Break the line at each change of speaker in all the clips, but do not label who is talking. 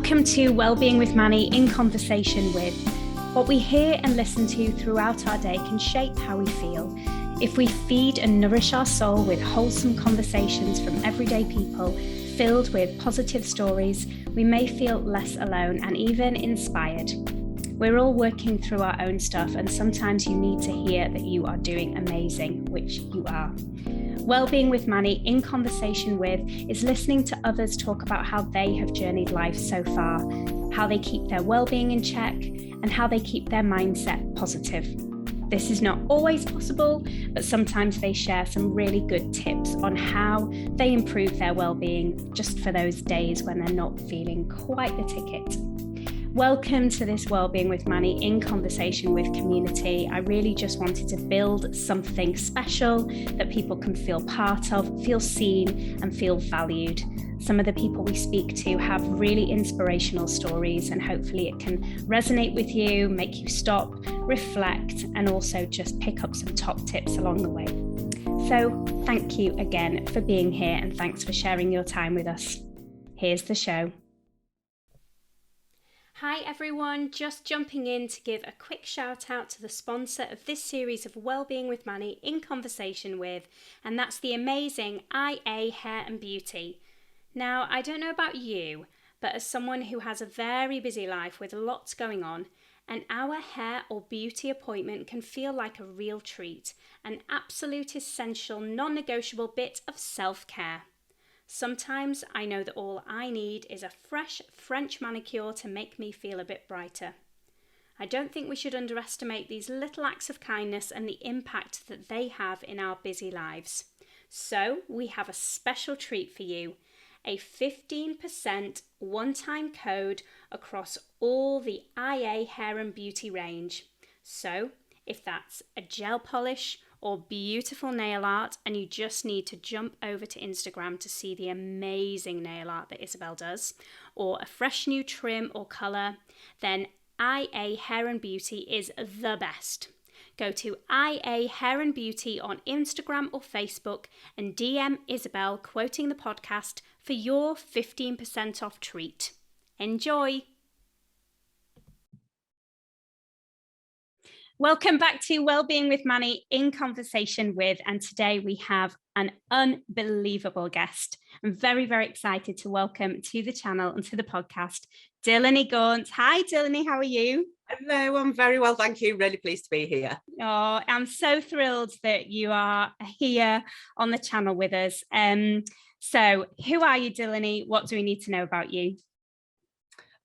Welcome to Wellbeing with Manny in conversation with. What we hear and listen to throughout our day can shape how we feel. If we feed and nourish our soul with wholesome conversations from everyday people, filled with positive stories, we may feel less alone and even inspired. We're all working through our own stuff, and sometimes you need to hear that you are doing amazing, which you are. Wellbeing with Manny in conversation with is listening to others talk about how they have journeyed life so far, how they keep their well-being in check, and how they keep their mindset positive. This is not always possible, but sometimes they share some really good tips on how they improve their well-being just for those days when they're not feeling quite the ticket. Welcome to this Wellbeing with Manny in conversation with community. I really just wanted to build something special that people can feel part of, feel seen, and feel valued. Some of the people we speak to have really inspirational stories, and hopefully it can resonate with you, make you stop, reflect, and also just pick up some top tips along the way. So thank you again for being here, and thanks for sharing your time with us. Here's the show. Hi everyone, just jumping in to give a quick shout out to the sponsor of this series of Wellbeing with Manny in conversation with, and that's the amazing IA Hair and Beauty. Now, I don't know about you, but as someone who has a very busy life with lots going on, an hour hair or beauty appointment can feel like a real treat, an absolute essential, non-negotiable bit of self-care. Sometimes I know that all I need is a fresh French manicure to make me feel a bit brighter. I don't think we should underestimate these little acts of kindness and the impact that they have in our busy lives. So we have a special treat for you, a 15% one-time code across all the IA hair and beauty range. So if that's a gel polish or beautiful nail art, and you just need to jump over to Instagram to see the amazing nail art that Isabel does, or a fresh new trim or colour, then IA Hair and Beauty is the best. Go to IA Hair and Beauty on Instagram or Facebook and DM Isabel quoting the podcast for your 15% off treat. Enjoy! Welcome back to Wellbeing with Manny in conversation with, and today we have an unbelievable guest. I'm very, very excited to welcome to the channel and to the podcast, Dilani Gaunt. Hi, Dilani, how are you?
Hello, I'm very well, thank you. Really pleased to be here.
Oh, I'm so thrilled that you are here on the channel with us. So who are you, Dilani? What do we need to know about you?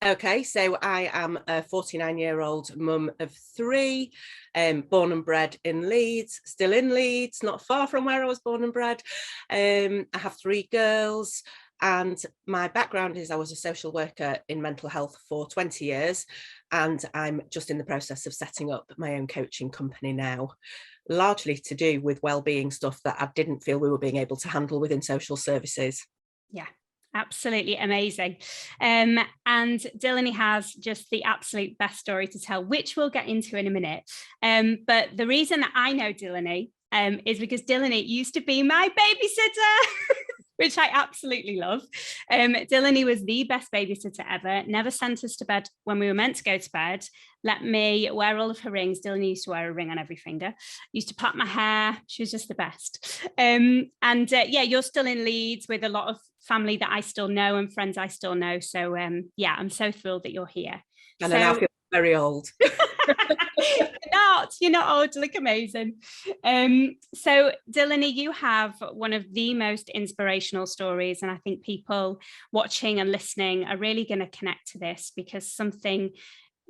Okay, so I am a 49-year-old mum of three, born and bred in Leeds, still in Leeds, not far from where I was born and bred. I have three girls, and my background is I was a social worker in mental health for 20 years, and I'm just in the process of setting up my own coaching company now, largely to do with wellbeing stuff that I didn't feel we were being able to handle within social services.
Yeah. Absolutely amazing. And Dilani has just the absolute best story to tell, which we'll get into in a minute. But the reason that I know Dilani is because Dilani used to be my babysitter, which I absolutely love. Dilani was the best babysitter ever, never sent us to bed when we were meant to go to bed, let me wear all of her rings. Dilani used to wear a ring on every finger, used to plait my hair. She was just the best. Yeah, you're still in Leeds with a lot of family that I still know and friends I still know. So yeah, I'm so thrilled that you're here.
And I now feel very old.
You're not old, you look amazing. So Dilani, you have one of the most inspirational stories, and I think people watching and listening are really going to connect to this because something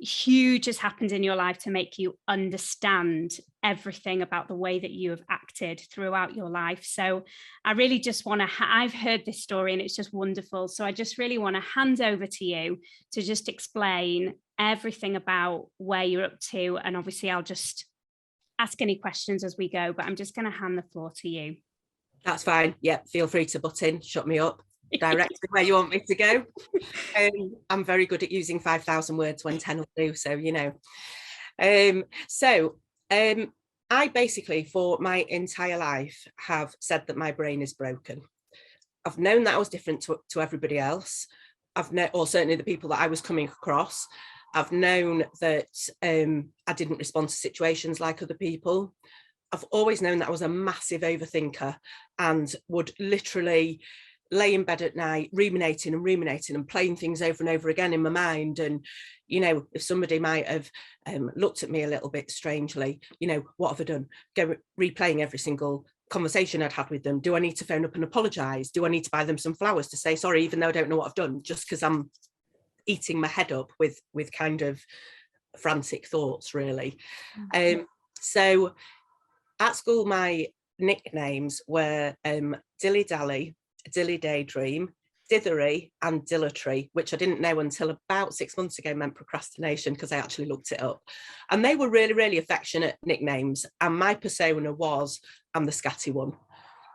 huge has happened in your life to make you understand everything about the way that you have acted throughout your life. So I really just want to, I've heard this story and it's just wonderful. So I just really want to hand over to you to just explain everything about where you're up to. And obviously I'll just ask any questions as we go, but I'm just going to hand the floor to you.
That's fine. Yeah, feel free to butt in, shut me up, direct me where you want me to go. I'm very good at using 5,000 words when 10 will do, so you know. I basically for my entire life have said that my brain is broken. I've known that I was different to everybody else, or certainly the people that I was coming across, I've known that I didn't respond to situations like other people. I've always known that I was a massive overthinker and would literally lay in bed at night ruminating and playing things over and over again in my mind. And, you know, if somebody might have looked at me a little bit strangely, you know, what have I done? Go replaying every single conversation I'd had with them. Do I need to phone up and apologise? Do I need to buy them some flowers to say sorry, even though I don't know what I've done, just because I'm eating my head up with kind of frantic thoughts, really. So at school, my nicknames were Dilly Dally, Dilly Daydream, Dithery and Dilatory, which I didn't know until about 6 months ago meant procrastination, because I actually looked it up. And they were really, really affectionate nicknames. And my persona was, I'm the scatty one.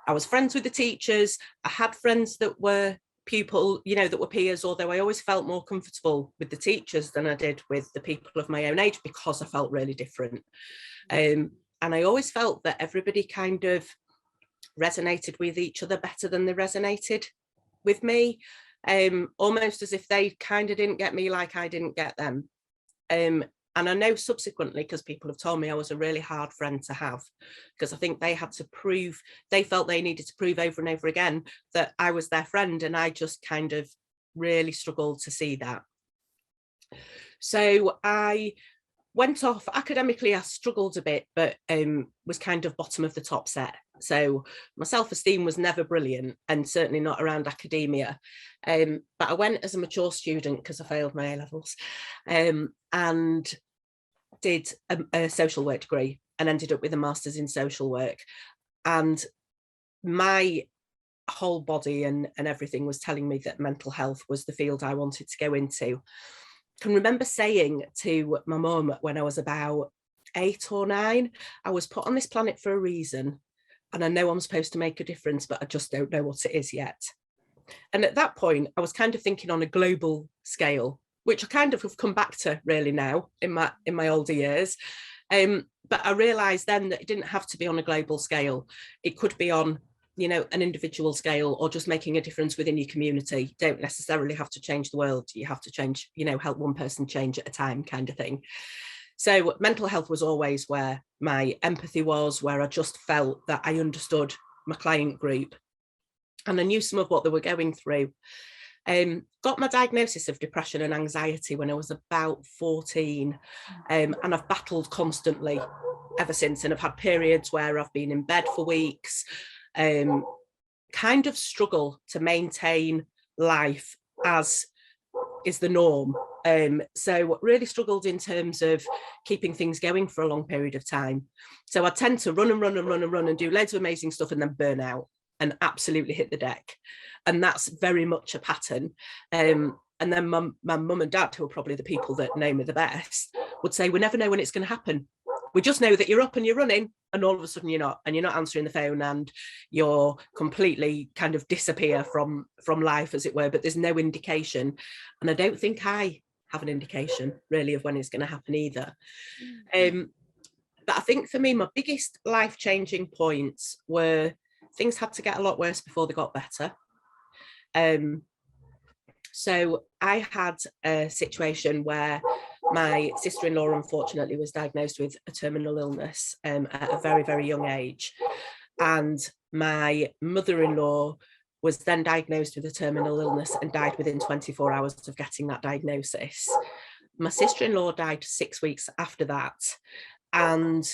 I was friends with the teachers. I had friends that were pupil, you know, that were peers, although I always felt more comfortable with the teachers than I did with the people of my own age, because I felt really different. And I always felt that everybody kind of resonated with each other better than they resonated with me, almost as if they kind of didn't get me like I didn't get them. And I know subsequently, because people have told me I was a really hard friend to have, because I think they had to prove, they felt they needed to prove over and over again that I was their friend, and I just kind of really struggled to see that. So I went off academically. I struggled a bit, but was kind of bottom of the top set. So my self-esteem was never brilliant, and certainly not around academia. But I went as a mature student because I failed my A-levels, and did a social work degree and ended up with a master's in social work. And my whole body and everything was telling me that mental health was the field I wanted to go into. I can remember saying to my mum when I was about 8 or 9, I was put on this planet for a reason, and I know I'm supposed to make a difference, but I just don't know what it is yet. And at that point, I was kind of thinking on a global scale, which I kind of have come back to really now in my older years. But I realised then that it didn't have to be on a global scale. It could be on, you know, an individual scale, or just making a difference within your community. You don't necessarily have to change the world. You have to change, you know, help one person change at a time, kind of thing. So mental health was always where my empathy was, where I just felt that I understood my client group and I knew some of what they were going through. Got my diagnosis of depression and anxiety when I was about 14, and I've battled constantly ever since. And I've had periods where I've been in bed for weeks, kind of struggle to maintain life as is the norm. So really struggled in terms of keeping things going for a long period of time. So I tend to run and do loads of amazing stuff and then burn out and absolutely hit the deck. And that's very much a pattern. And then my mum and dad, who are probably the people that know me the best, would say, we never know when it's going to happen. We just know that you're up and you're running, and all of a sudden you're not, and you're not answering the phone, and you're completely kind of disappear from life, as it were, but there's no indication. And I don't think I have an indication really of when it's going to happen either. But I think for me, my biggest life-changing points were things had to get a lot worse before they got better. So I had a situation where my sister-in-law, unfortunately, was diagnosed with a terminal illness at a very, very young age. And my mother-in-law was then diagnosed with a terminal illness and died within 24 hours of getting that diagnosis. My sister-in-law died 6 weeks after that. And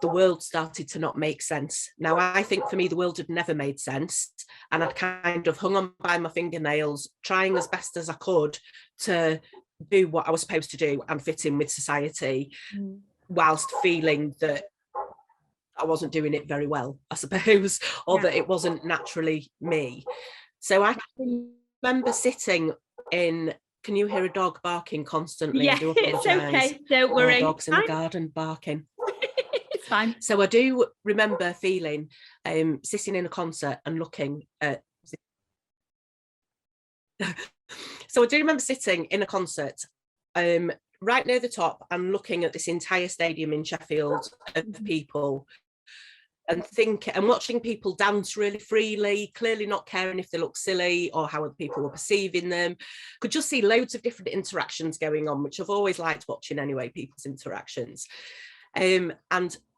the world started to not make sense. Now, I think for me, the world had never made sense. And I'd kind of hung on by my fingernails, trying as best as I could to do what I was supposed to do and fit in with society, whilst feeling that I wasn't doing it very well, I suppose, or that it wasn't naturally me. So I remember sitting in, can you hear a dog barking constantly?
Yeah, it's okay, don't worry.
Dogs in the garden barking.
It's fine.
So I do remember feeling, sitting in a concert and looking at, so I do remember sitting in a concert right near the top and looking at this entire stadium in Sheffield of people, and watching people dance really freely, clearly not caring if they look silly or how other people were perceiving them. Could just see loads of different interactions going on, which I've always liked watching anyway, people's interactions. And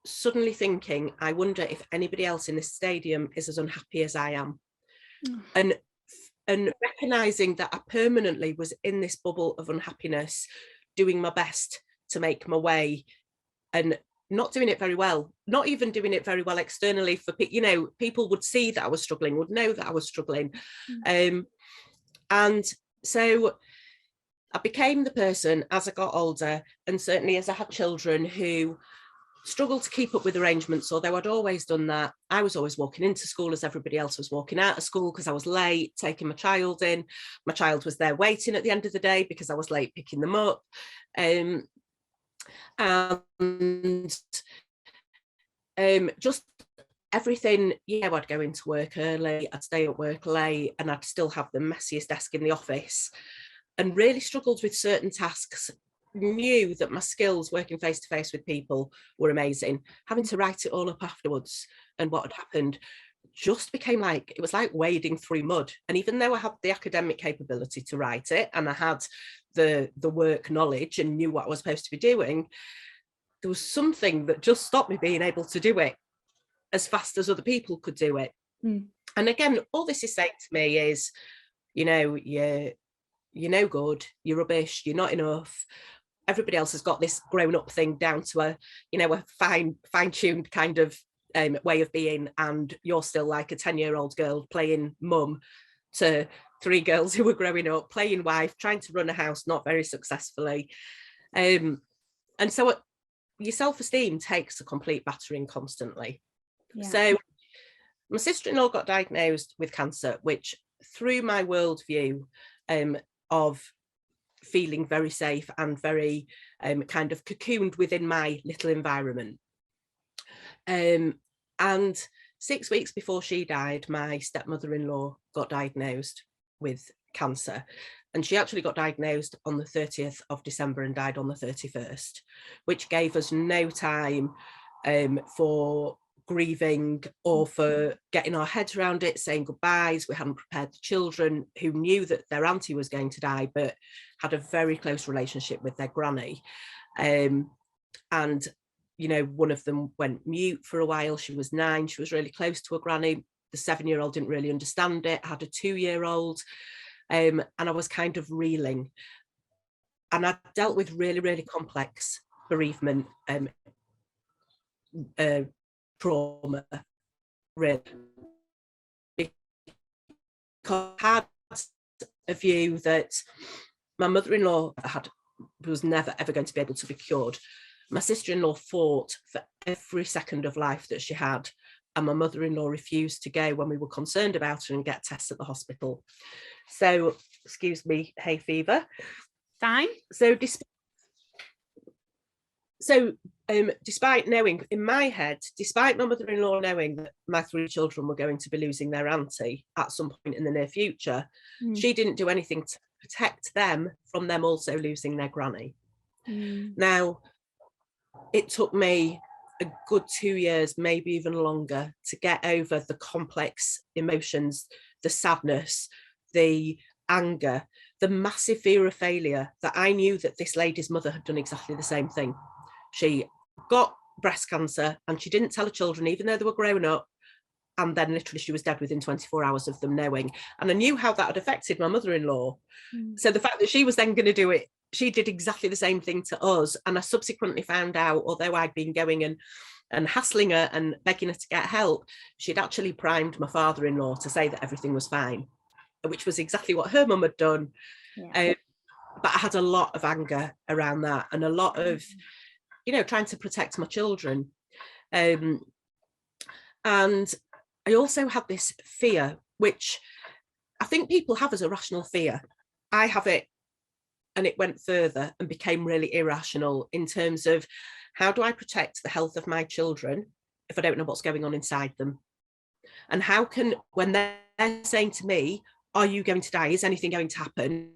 suddenly thinking, I wonder if anybody else in this stadium is as unhappy as I am. And recognizing that I permanently was in this bubble of unhappiness, doing my best to make my way, and not doing it very well, not even doing it very well externally for people would see that I was struggling, would know that I was struggling. And so I became the person as I got older, and certainly as I had children, who struggled to keep up with arrangements. Although I'd always done that, I was always walking into school as everybody else was walking out of school because I was late taking my child in. My child was there waiting at the end of the day because I was late picking them up. And just everything, I'd go into work early, I'd stay at work late, and I'd still have the messiest desk in the office, and really struggled with certain tasks. Knew that my skills working face to face with people were amazing. Having to write it all up afterwards and what had happened just became like, it was like wading through mud. And even though I had the academic capability to write it, and I had the work knowledge and knew what I was supposed to be doing, there was something that just stopped me being able to do it as fast as other people could do it. And again, all this is saying to me is, you're no good, you're rubbish, you're not enough. Everybody else has got this grown up thing down to a fine-tuned kind of way of being, and you're still like a 10-year-old girl playing mum to 3 girls who were growing up, playing wife, trying to run a house, not very successfully. And so your self-esteem takes a complete battering constantly. So my sister-in-law got diagnosed with cancer, which threw my worldview of feeling very safe and very kind of cocooned within my little environment. And 6 weeks before she died, my stepmother-in-law got diagnosed with cancer. And she actually got diagnosed on the 30th of December and died on the 31st, which gave us no time for grieving or for getting our heads around it, saying goodbyes. We hadn't prepared the children, who knew that their auntie was going to die, but had a very close relationship with their granny. And one of them went mute for a while. She was 9. She was really close to her granny. The 7-year-old didn't really understand it, had a 2-year-old. And I was kind of reeling. And I dealt with really, really complex bereavement trauma, really. Because I had a view that my mother-in-law was never, ever going to be able to be cured. My sister-in-law fought for every second of life that she had, and my mother-in-law refused to go when we were concerned about her and get tests at the hospital. So, excuse me, hay fever.
Fine.
So despite knowing, in my head, despite my mother-in-law knowing that my 3 children were going to be losing their auntie at some point in the near future, she didn't do anything to protect them from them also losing their granny. Now, it took me a good 2 years, maybe even longer, to get over the complex emotions, the sadness, the anger, the massive fear of failure, that I knew that this lady's mother had done exactly the same thing. She got breast cancer and she didn't tell her children, even though they were grown up, and then literally she was dead within 24 hours of them knowing. And I knew how that had affected my mother-in-law. So the fact that she was then going to do it, she did exactly the same thing to us. And I subsequently found out, although I'd been going and hassling her and begging her to get help, she'd actually primed my father-in-law to say that everything was fine, which was exactly what her mum had done. But I had a lot of anger around that, and a lot of trying to protect my children. And I also had this fear, which I think people have as a rational fear. I have it, and it went further and became really irrational in terms of, how do I protect the health of my children if I don't know what's going on inside them? And how can, when they're saying to me, are you going to die? Is anything going to happen?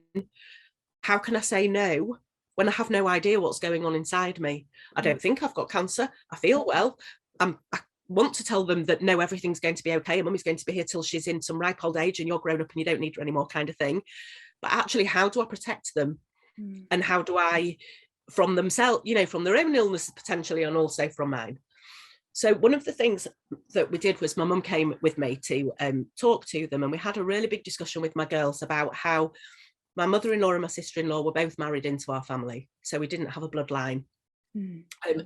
How can I say no when I have no idea what's going on inside me? I don't think I've got cancer. I feel well. want to tell them that no, everything's going to be okay, and mummy's going to be here till she's in some ripe old age and you're grown up and you don't need her anymore, kind of thing. But actually, how do I protect them? And how do I, from themselves, you know, from their own illness potentially, and also from mine? So one of the things that we did was my mum came with me to talk to them, and we had a really big discussion with my girls about how my mother-in-law and my sister-in-law were both married into our family, so we didn't have a bloodline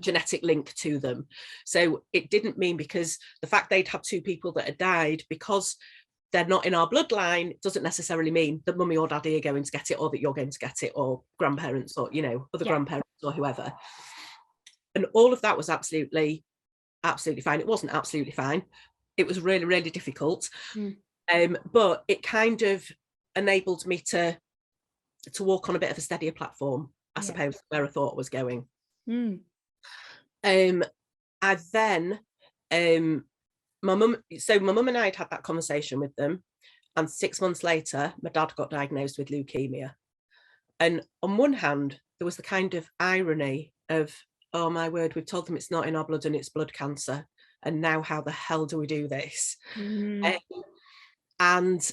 genetic link to them. So it didn't mean, because the fact they'd had two people that had died, because they're not in our bloodline, doesn't necessarily mean that mummy or daddy are going to get it, or that you're going to get it, or grandparents, or, you know, other grandparents or whoever. And all of that was absolutely fine. It wasn't absolutely fine. It was really, really difficult. But it kind of enabled me to walk on a bit of a steadier platform, I suppose, where I thought I was going. I then, my mum and I had that conversation with them, and 6 months later, my dad got diagnosed with leukemia. And on one hand, there was the kind of irony of, oh my word, we've told them it's not in our blood and it's blood cancer, and now how the hell do we do this? And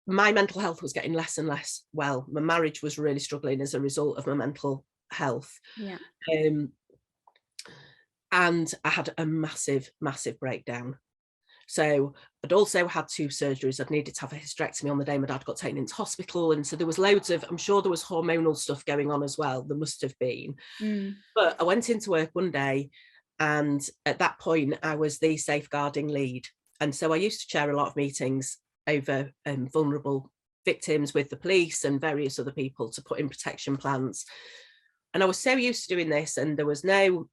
my mental health was getting less and less well. My marriage was really struggling as a result of my mental health. And I had a massive breakdown. So I'd also had 2 surgeries. I'd needed to have a hysterectomy on the day my dad got taken into hospital. And so there was loads of, I'm sure there was hormonal stuff going on as well. There must have been. But I went into work one day, and at that point I was the safeguarding lead. And so I used to chair a lot of meetings over vulnerable victims with the police and various other people to put in protection plans. And I was so used to doing this, and there was no,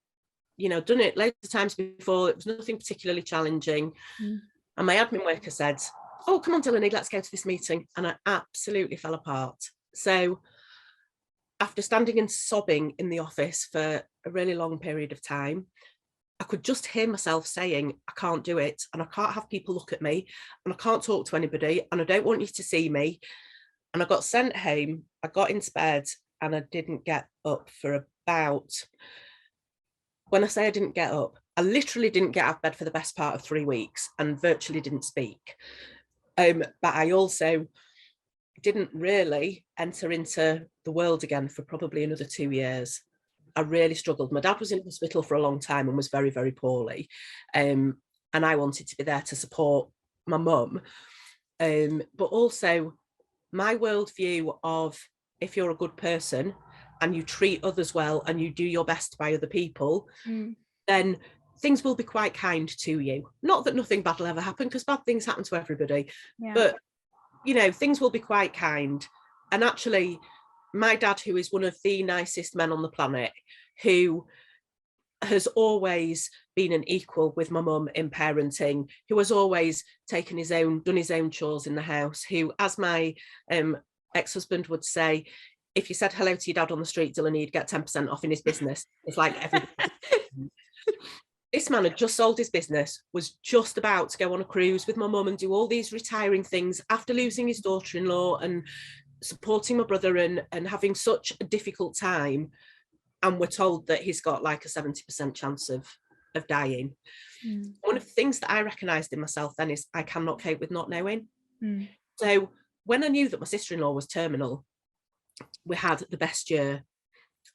you know, done it loads of times before. It was nothing particularly challenging. And my admin worker said, oh, come on, Dilani, let's go to this meeting. And I absolutely fell apart. So after standing and sobbing in the office for a really long period of time, I could just hear myself saying, I can't do it, and I can't have people look at me, and I can't talk to anybody, and I don't want you to see me. And I got sent home. I got into bed, and I didn't get up for about, when I say I didn't get up, I literally didn't get out of bed for the best part of 3 weeks and virtually didn't speak. But I also didn't really enter into the world again for probably another 2 years. I really struggled. My dad was in hospital for a long time and was very, very poorly. And I wanted to be there to support my mum. But also my worldview of, if you're a good person and you treat others well and you do your best by other people, then things will be quite kind to you. Not that nothing bad will ever happen, because bad things happen to everybody, but you know, things will be quite kind. And actually, my dad, who is one of the nicest men on the planet, who has always been an equal with my mum in parenting, who has always done his own chores in the house, who, as my ex-husband would say, if you said hello to your dad on the street, Dilani, you'd get 10% off in his business. It's like everybody. This man had just sold his business, was just about to go on a cruise with my mum and do all these retiring things after losing his daughter-in-law and supporting my brother and having such a difficult time. And we're told that he's got like a 70% chance of dying. One of the things that I recognised in myself then is I cannot cope with not knowing. So when I knew that my sister-in-law was terminal, we had the best year.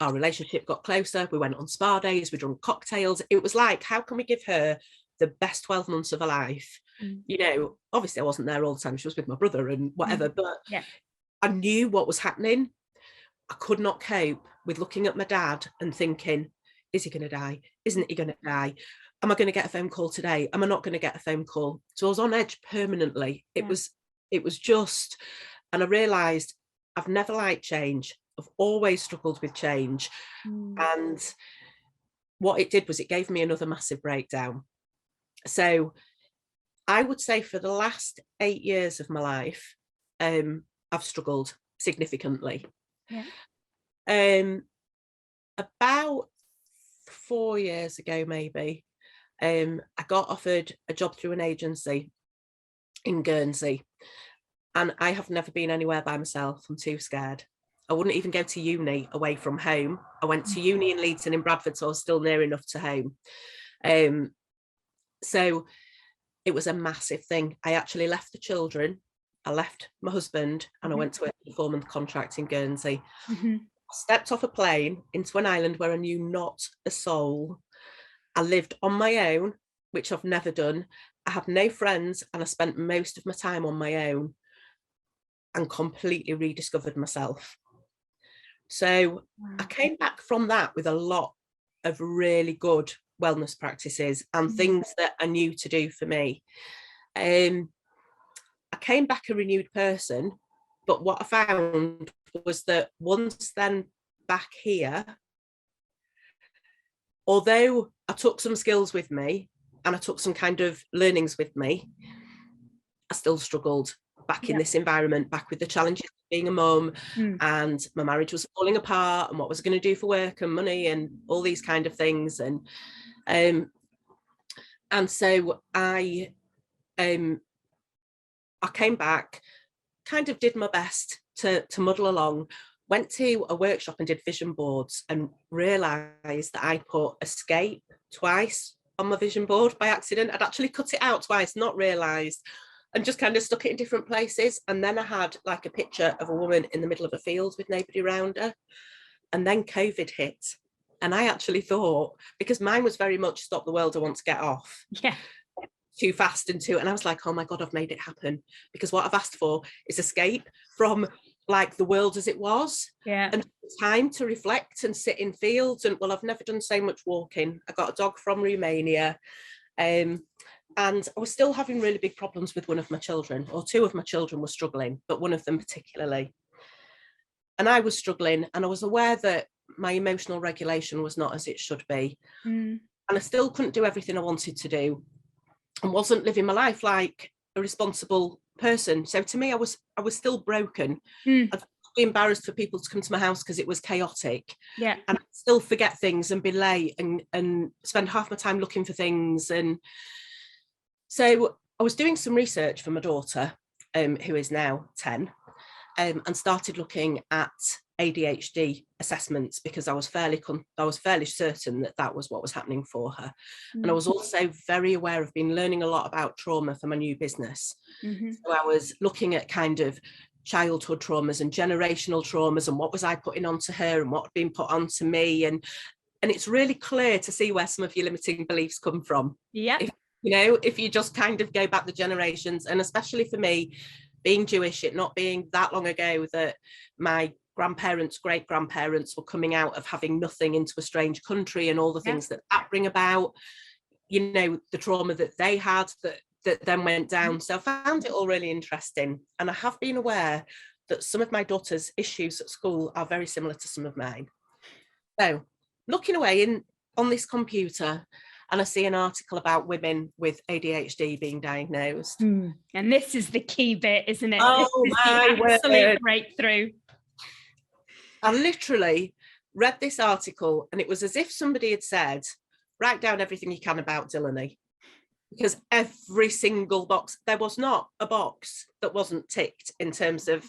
Our relationship got closer. We went on spa days. We drank cocktails. It was like, how can we give her the best 12 months of her life? You know, obviously I wasn't there all the time. She was with my brother and whatever, but I knew what was happening. I could not cope with looking at my dad and thinking, is he going to die? Isn't he going to die? Am I going to get a phone call today? Am I not going to get a phone call? So I was on edge permanently. It was just, and I realised I've never liked change. I've always struggled with change. And what it did was it gave me another massive breakdown. So I would say for the last 8 years of my life, I've struggled significantly. About 4 years ago, maybe, I got offered a job through an agency in Guernsey. And I have never been anywhere by myself. I'm too scared. I wouldn't even go to uni away from home. I went to uni in Leeds and in Bradford, so I was still near enough to home. So it was a massive thing. I actually left the children, I left my husband, and I went to a 4-month contract in Guernsey. I stepped off a plane into an island where I knew not a soul. I lived on my own, which I've never done. I had no friends, and I spent most of my time on my own and completely rediscovered myself. So I came back from that with a lot of really good wellness practices and things that I knew to do for me. I came back a renewed person, but what I found was that once then back here, although I took some skills with me and I took some kind of learnings with me, I still struggled back in this environment, back with the challenges of being a mum, and my marriage was falling apart, and what was I going to do for work and money and all these kind of things. And so I came back, kind of did my best to muddle along, went to a workshop and did vision boards, and realised that I put escape twice on my vision board by accident. I'd actually cut it out twice, not realised, and just kind of stuck it in different places. And then I had like a picture of a woman in the middle of a field with nobody around her. And then COVID hit. And I actually thought, because mine was very much stop the world, I want to get off.
Yeah.
Too fast and I was like, oh my God, I've made it happen. Because what I've asked for is escape from like the world as it was.
Yeah.
And time to reflect and sit in fields. And well, I've never done so much walking. I got a dog from Romania. And I was still having really big problems with one of my children, or two of my children were struggling, but one of them particularly. And I was struggling, and I was aware that my emotional regulation was not as it should be. And I still couldn't do everything I wanted to do, and wasn't living my life like a responsible person. So to me, I was still broken. I'd be embarrassed for people to come to my house because it was chaotic.
Yeah.
And I'd still forget things and be late and spend half my time looking for things. And so I was doing some research for my daughter, who is now 10, and started looking at ADHD assessments, because I was fairly certain that that was what was happening for her. And I was also very aware of being learning a lot about trauma for my new business. So I was looking at kind of childhood traumas and generational traumas, and what was I putting onto her and what had been put onto me. And it's really clear to see where some of your limiting beliefs come from.
Yeah.
If you just kind of go back the generations, and especially for me, being Jewish, it not being that long ago that my grandparents, great grandparents were coming out of having nothing into a strange country, and all the things that bring about, the trauma that they had that then went down. So I found it all really interesting. And I have been aware that some of my daughter's issues at school are very similar to some of mine. So looking away on this computer, and I see an article about women with ADHD being diagnosed.
And this is the key bit, isn't it?
Oh,
this is the absolute breakthrough.
I literally read this article, and it was as if somebody had said, write down everything you can about Dilani. Because every single box, there was not a box that wasn't ticked in terms of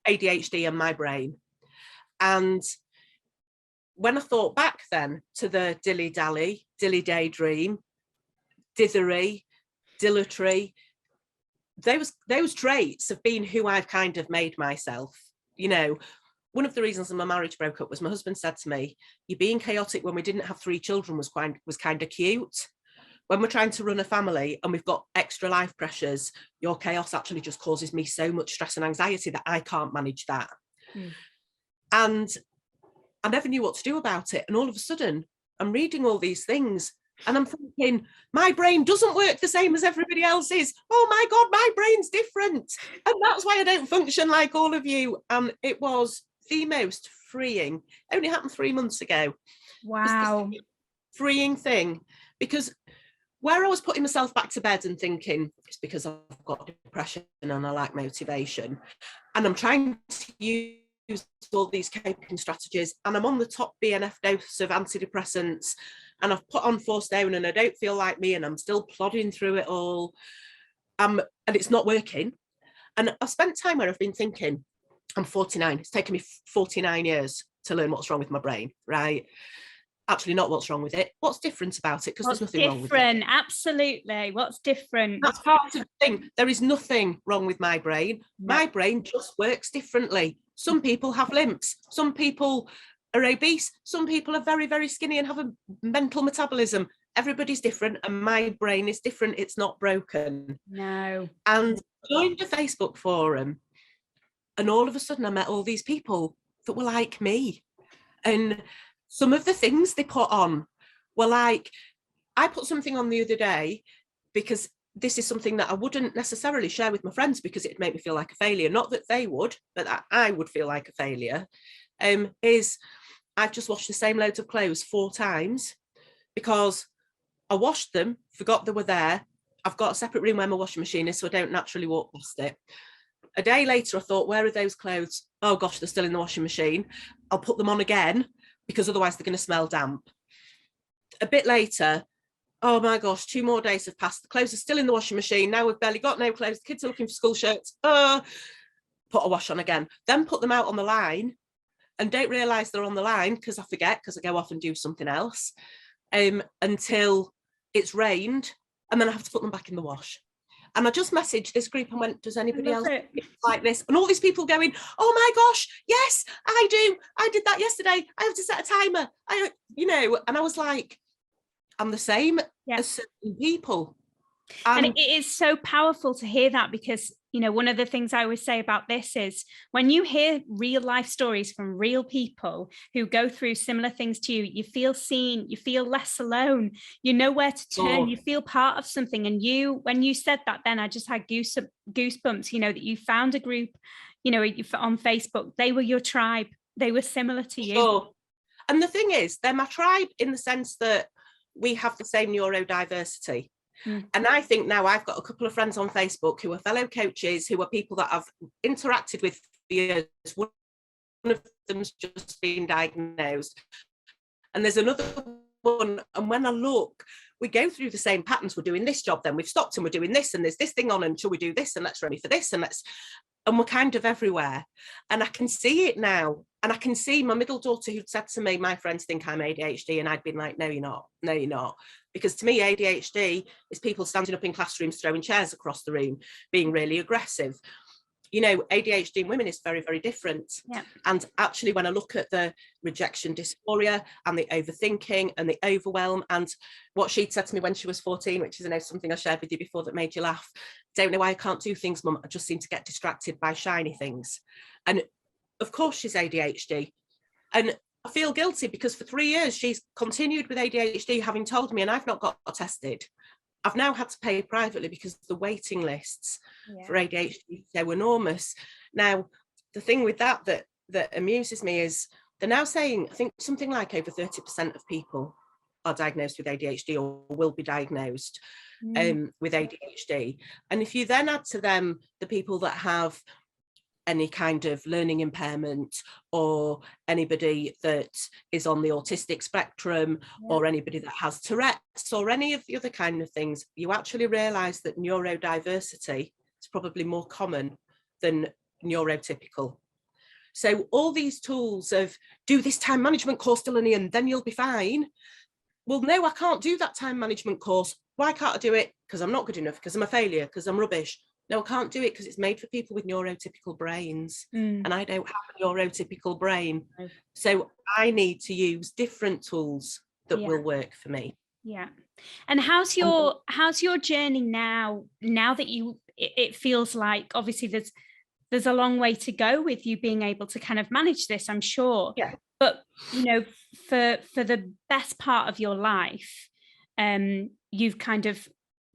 ADHD and my brain. And when I thought back then to the dilly-dally, dilly-daydream, dithery, dilatory, those traits have been who I've kind of made myself. One of the reasons that my marriage broke up was my husband said to me, "You being chaotic when we didn't have 3 children was kind of cute. When we're trying to run a family and we've got extra life pressures, your chaos actually just causes me so much stress and anxiety that I can't manage that." And I never knew what to do about it. And all of a sudden, I'm reading all these things and I'm thinking, my brain doesn't work the same as everybody else's. Oh my God, my brain's different. And that's why I don't function like all of you. And it was the most freeing. It only happened 3 months ago.
Wow.
Freeing thing. Because where I was putting myself back to bed and thinking, it's because I've got depression and I lack motivation. And I'm trying to use all these coping strategies, and I'm on the top BNF dose of antidepressants, and I've put on 4 stone and I don't feel like me, and I'm still plodding through it all, and it's not working. And I've spent time where I've been thinking, I'm 49, it's taken me 49 years to learn what's wrong with my brain, right? actually not what's wrong with it, what's different about it, because there's nothing wrong with it.
Different, absolutely. What's different?
That's part of the thing. There is nothing wrong with my brain.
No.
My brain just works differently. Some people have limps. Some people are obese. Some people are very, very skinny and have a mental metabolism. Everybody's different, and my brain is different. It's not broken.
No.
And I joined a Facebook forum, and all of a sudden I met all these people that were like me. And some of the things they put on were like, I put something on the other day because this is something that I wouldn't necessarily share with my friends because it'd make me feel like a failure. Not that they would, but that I would feel like a failure. Is I've just washed the same loads of clothes 4 times because I washed them, forgot they were there. I've got a separate room where my washing machine is, so I don't naturally walk past it. A day later, I thought, where are those clothes? Oh gosh, they're still in the washing machine. I'll put them on again because otherwise they're going to smell damp. A bit later, oh my gosh, 2 more days have passed. The clothes are still in the washing machine. Now we've barely got no clothes. The kids are looking for school shirts. Put a wash on again. Then put them out on the line and don't realise they're on the line because I forget because I go off and do something else until it's rained, and then I have to put them back in the wash. And I just messaged this group and went, does anybody else like this? And all these people going, oh my gosh, yes, I do. I did that yesterday. I have to set a timer. And I was like, I'm the same as certain people.
And it is so powerful to hear that because, one of the things I always say about this is when you hear real life stories from real people who go through similar things to you, you feel seen, you feel less alone, you know where to turn, you feel part of something. And when you said that, then I just had goosebumps, that you found a group, on Facebook, they were your tribe, they were similar to you.
Sure. And the thing is, they're my tribe in the sense that we have the same neurodiversity. And I think now I've got a couple of friends on Facebook who are fellow coaches, who are people that I've interacted with for years. One of them's just been diagnosed. And there's another one. And when I look, we go through the same patterns. We're doing this job, then we've stopped and we're doing this, and there's this thing on, and shall we do this? And let's ready for this. And we're kind of everywhere. And I can see it now. And I can see my middle daughter who'd said to me, my friends think I'm ADHD. And I'd been like, no, you're not. No, you're not. Because to me, ADHD is people standing up in classrooms, throwing chairs across the room, being really aggressive. ADHD in women is very, very different.
Yeah.
And actually, when I look at the rejection dysphoria and the overthinking and the overwhelm, and what she'd said to me when she was 14, which is something I shared with you before that made you laugh, don't know why I can't do things, Mum. I just seem to get distracted by shiny things. And of course, she's ADHD. And I feel guilty because for 3 years, she's continued with ADHD, having told me, and I've not got tested. I've now had to pay privately because the waiting lists for ADHD are so enormous. Now, the thing with that amuses me is they're now saying, I think something like over 30% of people are diagnosed with ADHD or will be diagnosed with ADHD. And if you then add to them the people that have any kind of learning impairment, or anybody that is on the autistic spectrum, or anybody that has Tourette's, or any of the other kind of things, you actually realise that neurodiversity is probably more common than neurotypical. So all these tools of do this time management course, Dilani, and then you'll be fine. Well, no, I can't do that time management course. Why can't I do it? Because I'm not good enough, because I'm a failure, because I'm rubbish. No, I can't do it because it's made for people with neurotypical brains, and I don't have a neurotypical brain. So I need to use different tools that will work for me.
Yeah. And how's your journey now that it feels like obviously there's a long way to go with you being able to kind of manage this, I'm sure.
Yeah.
But for the best part of your life, you've kind of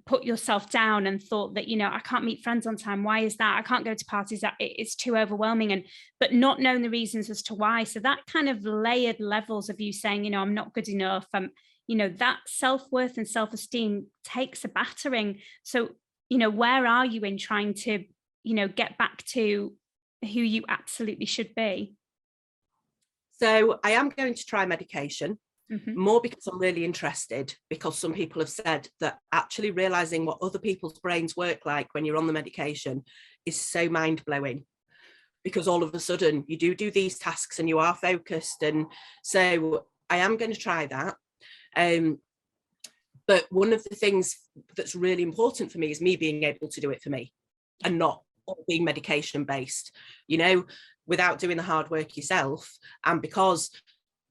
put yourself down and thought that, I can't meet friends on time. Why is that? I can't go to parties. That it's too overwhelming, but not knowing the reasons as to why. So that kind of layered levels of you saying, I'm not good enough. That self-worth and self-esteem takes a battering. So, where are you in trying to, get back to who you absolutely should be?
So I am going to try medication. More because I'm really interested, because some people have said that actually realizing what other people's brains work like when you're on the medication is so mind-blowing, because all of a sudden you do these tasks and you are focused. And so I am going to try that. But one of the things that's really important for me is me being able to do it for me and not being medication based, you know, without doing the hard work yourself. And because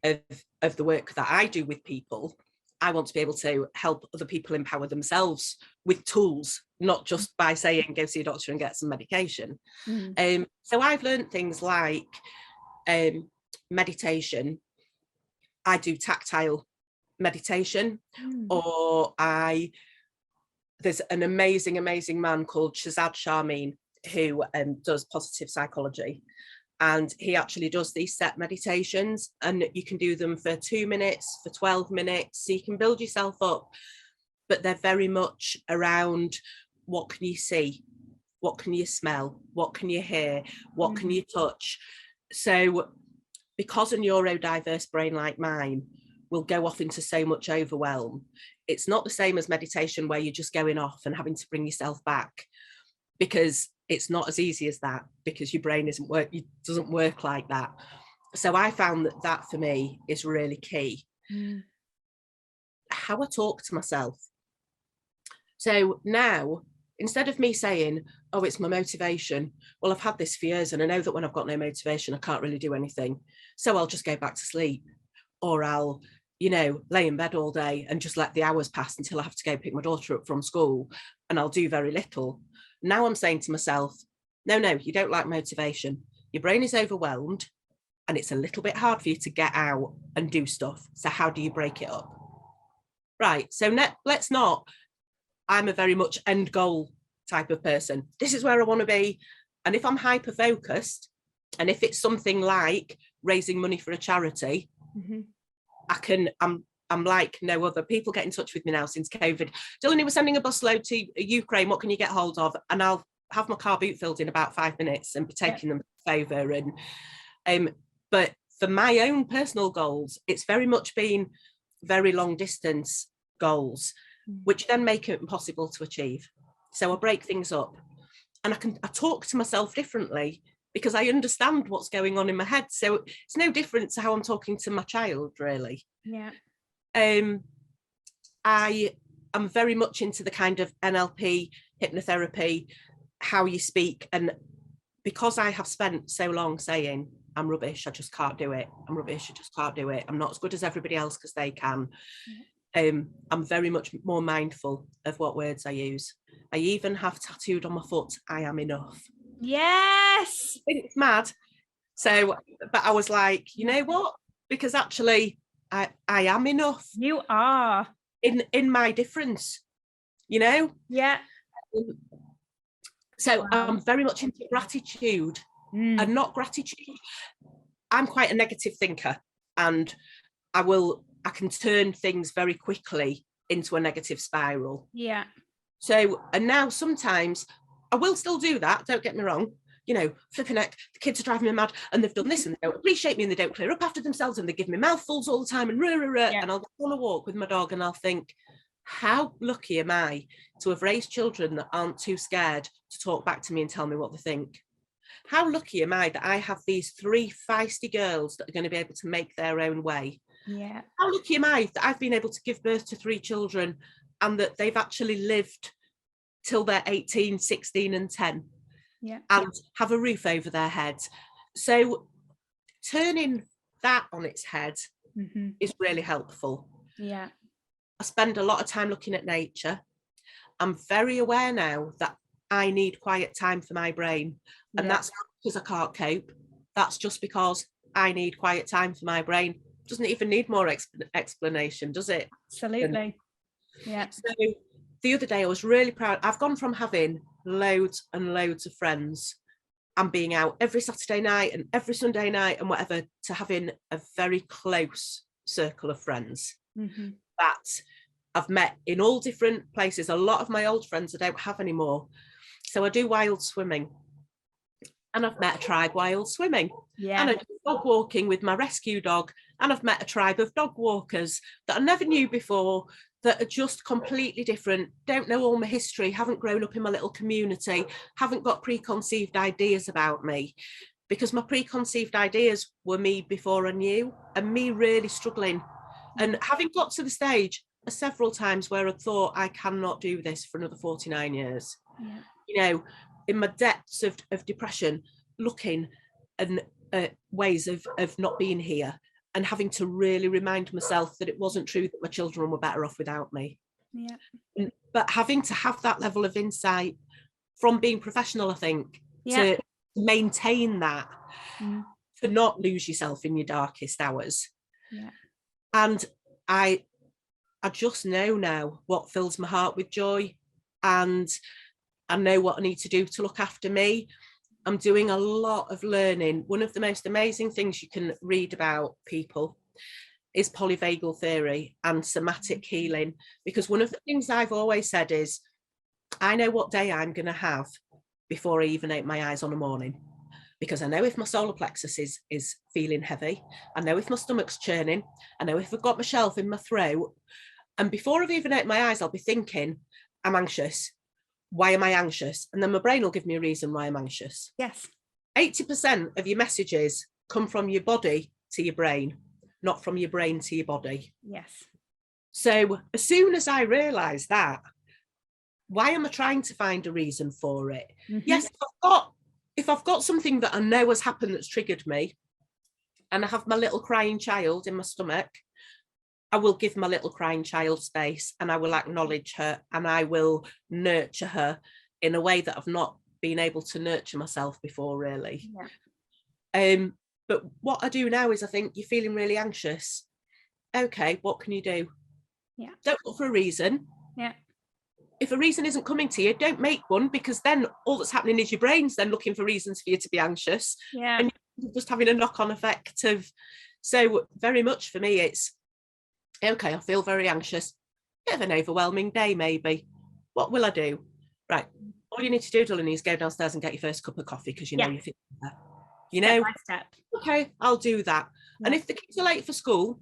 of the work that I do with people, I want to be able to help other people empower themselves with tools, not just by saying go see a doctor and get some medication. So I've learned things like meditation. I do tactile meditation, or there's an amazing man called Shazad Sharmeen who does positive psychology, and he actually does these set meditations, and you can do them for 2 minutes, for 12 minutes, so you can build yourself up, but they're very much around what can you see, what can you smell, what can you hear, what can you touch. So because a neurodiverse brain like mine will go off into so much overwhelm, it's not the same as meditation where you're just going off and having to bring yourself back, because it's not as easy as that, because your brain doesn't work like that. So I found that for me is really key. How I talk to myself. So now, instead of me saying, oh, it's my motivation, well, I've had this for years and I know that when I've got no motivation, I can't really do anything, so I'll just go back to sleep, or I'll, you know, lay in bed all day and just let the hours pass until I have to go pick my daughter up from school, and I'll do very little. Now I'm saying to myself, no, you don't like motivation. Your brain is overwhelmed and it's a little bit hard for you to get out and do stuff. So how do you break it up? Right. So let's not, I'm a very much end goal type of person. This is where I want to be. And if I'm hyper focused, and if it's something like raising money for a charity, I'm like no other. People get in touch with me now since COVID. Dilani, we're sending a busload to Ukraine. What can you get hold of? And I'll have my car boot filled in about 5 minutes and be taking them over. And but for my own personal goals, it's very much been very long distance goals, which then make it impossible to achieve. So I break things up, and I talk to myself differently because I understand what's going on in my head. So it's no different to how I'm talking to my child, really.
Yeah.
I am very much into the kind of NLP, hypnotherapy, how you speak. And because I have spent so long saying, I'm rubbish, I just can't do it. I'm rubbish, I just can't do it. I'm not as good as everybody else because they can. I'm very much more mindful of what words I use. I even have tattooed on my foot, I am enough.
Yes.
I think it's mad. So, but I was like, you know what? Because actually, I am enough.
You are.
In my difference, you know?
Yeah.
So I'm very much into gratitude and not gratitude. I'm quite a negative thinker, and I can turn things very quickly into a negative spiral.
Yeah.
So, and now sometimes I will still do that, don't get me wrong, you know, flipping heck, the kids are driving me mad and they've done this and they don't appreciate me and they don't clear up after themselves and they give me mouthfuls all the time and and I'll go on a walk with my dog and I'll think, how lucky am I to have raised children that aren't too scared to talk back to me and tell me what they think? How lucky am I that I have these 3 feisty girls that are going to be able to make their own way?
Yeah.
How lucky am I that I've been able to give birth to 3 children and that they've actually lived till they're 18, 16 and 10 and have a roof over their heads. So turning that on its head is really helpful.
Yeah.
I spend a lot of time looking at nature. I'm very aware now that I need quiet time for my brain. And that's not because I can't cope. That's just because I need quiet time for my brain. It doesn't even need more explanation, does it?
Absolutely. Yeah.
So the other day I was really proud. I've gone from having loads and loads of friends and being out every Saturday night and every Sunday night and whatever, to having a very close circle of friends that I've met in all different places. A lot of my old friends I don't have anymore. So I do wild swimming. And I've met a tribe wild swimming.
Yeah.
And I do dog walking with my rescue dog. And I've met a tribe of dog walkers that I never knew before, that are just completely different, don't know all my history, haven't grown up in my little community, haven't got preconceived ideas about me, because my preconceived ideas were me before I knew, and me really struggling. And having got to the stage several times where I thought, I cannot do this for another 49 years.
Yeah.
You know, in my depths of depression, looking and ways of not being here, and having to really remind myself that it wasn't true that my children were better off without me.
Yeah.
But having to have that level of insight from being professional, I think, to maintain that, to not lose yourself in your darkest hours.
Yeah.
And I just know now what fills my heart with joy, and I know what I need to do to look after me. I'm doing a lot of learning. One of the most amazing things you can read about people is polyvagal theory and somatic healing, because one of the things I've always said is, I know what day I'm going to have before I even open my eyes on a morning, because I know if my solar plexus is feeling heavy, I know if my stomach's churning, I know if I've got my shelf in my throat, and before I've even opened my eyes, I'll be thinking, I'm anxious. Why am I anxious? And then my brain will give me a reason why I'm anxious.
Yes.
80% of your messages come from your body to your brain, not from your brain to your body.
Yes.
So as soon as I realised that, why am I trying to find a reason for it? Yes, if I've got something that I know has happened that's triggered me, and I have my little crying child in my stomach, I will give my little crying child space, and I will acknowledge her, and I will nurture her in a way that I've not been able to nurture myself before, really. Yeah. But what I do now is, I think, you're feeling really anxious. Okay, what can you do?
Yeah.
Don't look for a reason.
Yeah.
If a reason isn't coming to you, don't make one, because then all that's happening is your brain's then looking for reasons for you to be anxious.
Yeah.
And you're just having a knock-on effect of, so very much for me, it's, okay, I feel very anxious. Bit of an overwhelming day, maybe. What will I do? Right. All you need to do, Dilani, is go downstairs and get your first cup of coffee, because you know you feel better. You know,
step by step.
Okay, I'll do that. Yeah. And if the kids are late for school,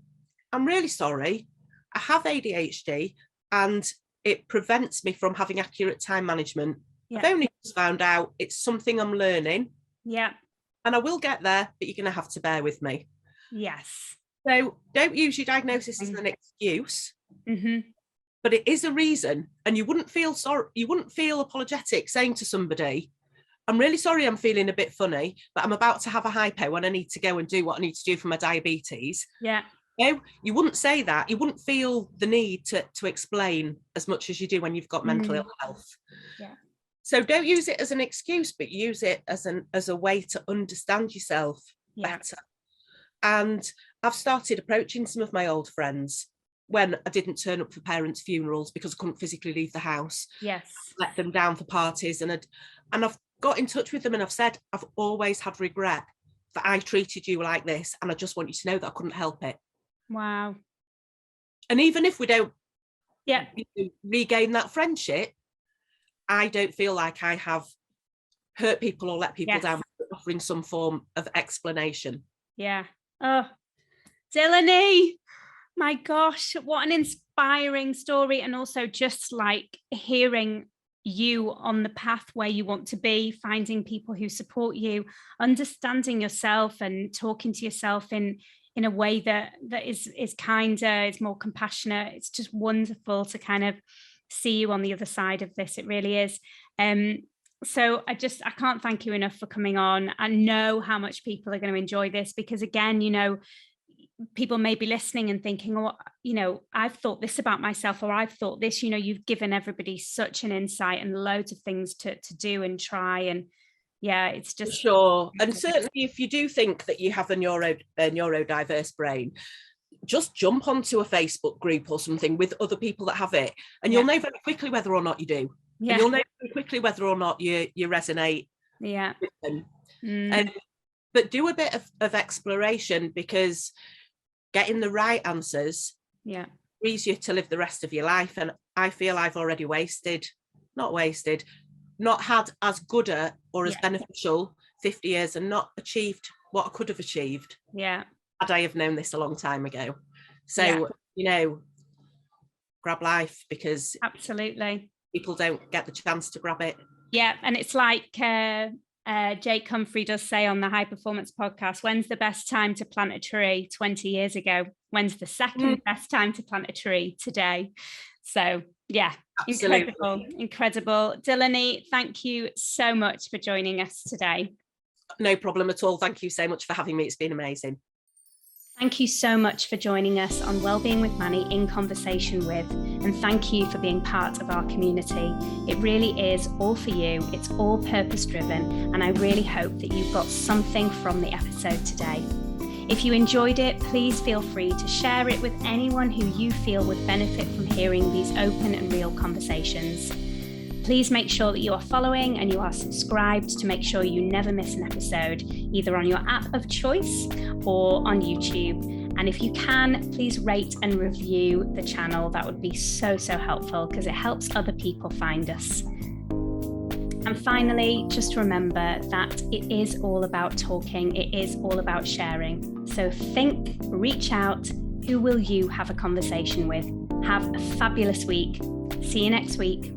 I'm really sorry. I have ADHD, and it prevents me from having accurate time management. Yeah. I've only just found out it's something I'm learning.
Yeah.
And I will get there, but you're going to have to bear with me.
Yes.
So don't use your diagnosis as an excuse, but it is a reason. And you wouldn't feel sorry, you wouldn't feel apologetic saying to somebody, I'm really sorry I'm feeling a bit funny, but I'm about to have a hypo and I need to go and do what I need to do for my diabetes.
Yeah.
No, you wouldn't say that. You wouldn't feel the need to explain as much as you do when you've got mental ill health.
Yeah.
So don't use it as an excuse, but use it as a way to understand yourself better. And I've started approaching some of my old friends when I didn't turn up for parents' funerals because I couldn't physically leave the house.
Yes.
Let them down for parties, and I've got in touch with them, and I've said, I've always had regret that I treated you like this, and I just want you to know that I couldn't help it.
Wow.
And even if we don't regain that friendship, I don't feel like I have hurt people or let people down, offering some form of explanation.
Yeah. Oh, Dilani, my gosh, what an inspiring story. And also just like hearing you on the path where you want to be, finding people who support you, understanding yourself and talking to yourself in a way that is kinder, is more compassionate. It's just wonderful to kind of see you on the other side of this. It really is. So I can't thank you enough for coming on. I know how much people are going to enjoy this, because again, you know, people may be listening and thinking, oh, you know, I've thought this about myself, or I've thought this. You know, you've given everybody such an insight and loads of things to do and try. And yeah, it's just
sure. And certainly if you do think that you have a neurodiverse brain, just jump onto a Facebook group or something with other people that have it, and you'll know very quickly whether or not you do. And you'll know very quickly whether or not you resonate with them. But do a bit of exploration, because getting the right answers frees you to live the rest of your life. And I feel I've already not had as good or as beneficial 50 years and not achieved what I could have achieved had I have known this a long time ago. So, you know, grab life, because
absolutely
people don't get the chance to grab it.
Yeah. And it's like Jake Humphrey does say on the High Performance podcast, when's the best time to plant a tree? 20 years ago. When's the second best time to plant a tree? Today. So yeah, absolutely. Incredible. Dilani, thank you so much for joining us today.
No problem at all. Thank you so much for having me. It's been amazing.
Thank you so much for joining us on Wellbeing with Manny in conversation with, and thank you for being part of our community. It really is all for you. It's all purpose driven, and I really hope that you've got something from the episode today. If you enjoyed it, please feel free to share it with anyone who you feel would benefit from hearing these open and real conversations. Please make sure that you are following and you are subscribed to make sure you never miss an episode, either on your app of choice or on YouTube. And if you can, please rate and review the channel. That would be so helpful because it helps other people find us. And finally, just remember that it is all about talking. It is all about sharing. So think, reach out. Who will you have a conversation with? Have a fabulous week. See you next week.